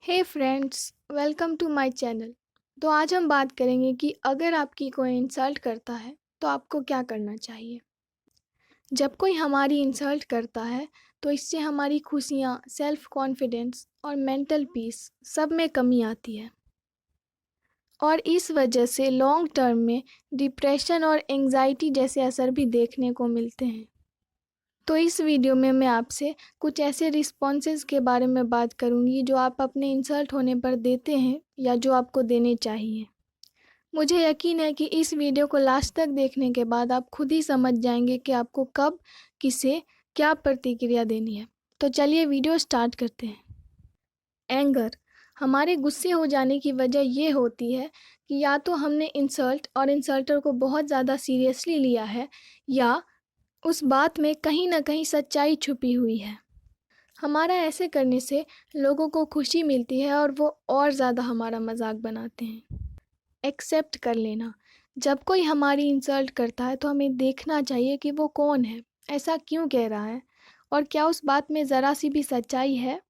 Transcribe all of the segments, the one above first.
Hey friends, welcome to my channel. तो आज हम बात करेंगे कि अगर आपकी कोई इंसल्ट करता है तो आपको क्या करना चाहिए। जब कोई हमारी इंसल्ट करता है तो इससे हमारी खुशियाँ, सेल्फ कॉन्फिडेंस और मेंटल पीस सब में कमी आती है और इस वजह से लॉन्ग टर्म में डिप्रेशन और एंजाइटी जैसे असर भी देखने को मिलते हैं। तो इस वीडियो में मैं आपसे कुछ ऐसे रिस्पॉन्सेज के बारे में बात करूंगी जो आप अपने इंसल्ट होने पर देते हैं या जो आपको देने चाहिए। मुझे यकीन है कि इस वीडियो को लास्ट तक देखने के बाद आप खुद ही समझ जाएंगे कि आपको कब, किसे, क्या प्रतिक्रिया देनी है। तो चलिए वीडियो स्टार्ट करते हैं। एंगर, हमारे गुस्से हो जाने की वजह ये होती है कि या तो हमने इंसल्ट और इंसल्टर को बहुत ज़्यादा सीरियसली लिया है या उस बात में कहीं ना कहीं सच्चाई छुपी हुई है। हमारा ऐसे करने से लोगों को खुशी मिलती है और वो और ज़्यादा हमारा मजाक बनाते हैं। एक्सेप्ट कर लेना, जब कोई हमारी इंसल्ट करता है तो हमें देखना चाहिए कि वो कौन है, ऐसा क्यों कह रहा है और क्या उस बात में ज़रा सी भी सच्चाई है।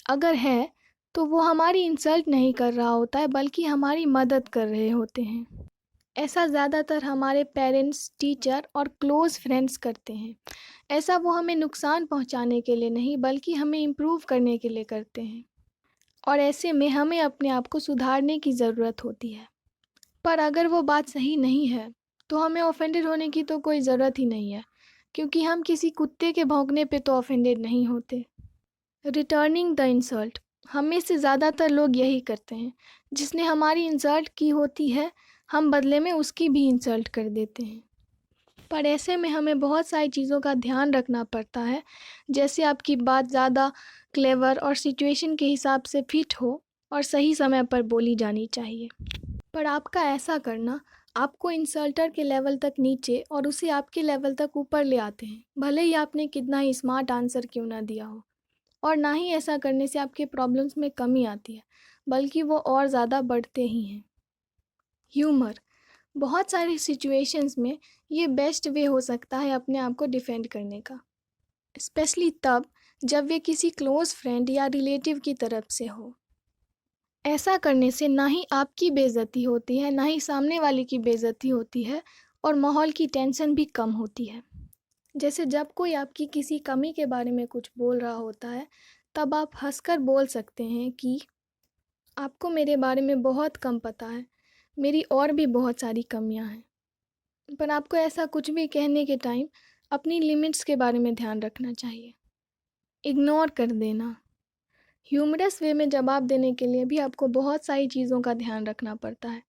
अगर है तो वो हमारी इंसल्ट नहीं कर रहा होता है बल्कि हमारी मदद कर रहे होते हैं। ऐसा ज़्यादातर हमारे पेरेंट्स, टीचर और क्लोज़ फ्रेंड्स करते हैं। ऐसा वो हमें नुकसान पहुंचाने के लिए नहीं बल्कि हमें इम्प्रूव करने के लिए करते हैं और ऐसे में हमें अपने आप को सुधारने की ज़रूरत होती है। पर अगर वो बात सही नहीं है तो हमें ऑफेंडेड होने की तो कोई ज़रूरत ही नहीं है, क्योंकि हम किसी कुत्ते के भौंकने पे तो ऑफेंडेड नहीं होते। रिटर्निंग द इंसल्ट, हम में से ज़्यादातर लोग यही करते हैं। जिसने हमारी इंसल्ट की होती है हम बदले में उसकी भी इंसल्ट कर देते हैं। पर ऐसे में हमें बहुत सारी चीज़ों का ध्यान रखना पड़ता है, जैसे आपकी बात ज़्यादा क्लेवर और सिचुएशन के हिसाब से फिट हो और सही समय पर बोली जानी चाहिए। पर आपका ऐसा करना आपको इंसल्टर के लेवल तक नीचे और उसे आपके लेवल तक ऊपर ले आते हैं, भले ही आपने कितना ही स्मार्ट आंसर क्यों ना दिया हो। और ना ही ऐसा करने से आपके प्रॉब्लम्स में कमी आती है बल्कि वो और ज़्यादा बढ़ते ही हैं। ह्यूमर, बहुत सारी सिचुएशंस में ये बेस्ट वे हो सकता है अपने आप को डिफेंड करने का, स्पेशली तब जब वे किसी क्लोज फ्रेंड या रिलेटिव की तरफ से हो। ऐसा करने से ना ही आपकी बेइज्जती होती है ना ही सामने वाले की बेइज्जती होती है और माहौल की टेंशन भी कम होती है। जैसे जब कोई आपकी किसी कमी के बारे में कुछ बोल रहा होता है तब आप हंसकर बोल सकते हैं कि आपको मेरे बारे में बहुत कम पता है, मेरी और भी बहुत सारी कमियां हैं। पर आपको ऐसा कुछ भी कहने के टाइम अपनी लिमिट्स के बारे में ध्यान रखना चाहिए। इग्नोर कर देना, ह्यूमरस वे में जवाब देने के लिए भी आपको बहुत सारी चीज़ों का ध्यान रखना पड़ता है,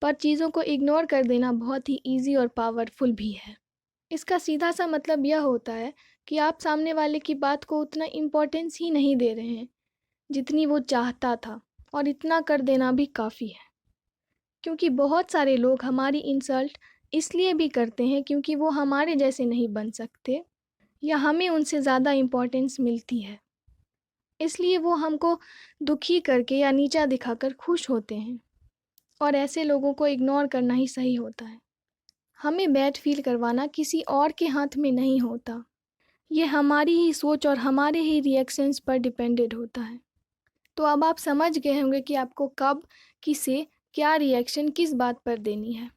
पर चीज़ों को इग्नोर कर देना बहुत ही ईजी और पावरफुल भी है। इसका सीधा सा मतलब यह होता है कि आप सामने वाले की बात को उतना इम्पोर्टेंस ही नहीं दे रहे हैं जितनी वो चाहता था, और इतना कर देना भी काफ़ी है। क्योंकि बहुत सारे लोग हमारी इंसल्ट इसलिए भी करते हैं क्योंकि वो हमारे जैसे नहीं बन सकते या हमें उनसे ज़्यादा इम्पोर्टेंस मिलती है, इसलिए वो हमको दुखी करके या नीचा दिखाकर खुश होते हैं। और ऐसे लोगों को इग्नोर करना ही सही होता है। हमें बैड फील करवाना किसी और के हाथ में नहीं होता, ये हमारी ही सोच और हमारे ही रिएक्शंस पर डिपेंडेड होता है। तो अब आप समझ गए होंगे कि आपको कब, किसे, क्या रिएक्शन किस बात पर देनी है।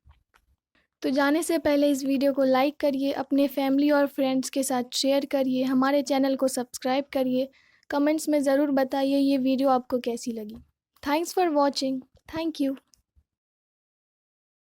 तो जाने से पहले इस वीडियो को लाइक करिए, अपने फैमिली और फ्रेंड्स के साथ शेयर करिए, हमारे चैनल को सब्सक्राइब करिए। कमेंट्स में ज़रूर बताइए ये वीडियो आपको कैसी लगी। Thanks for watching. Thank you.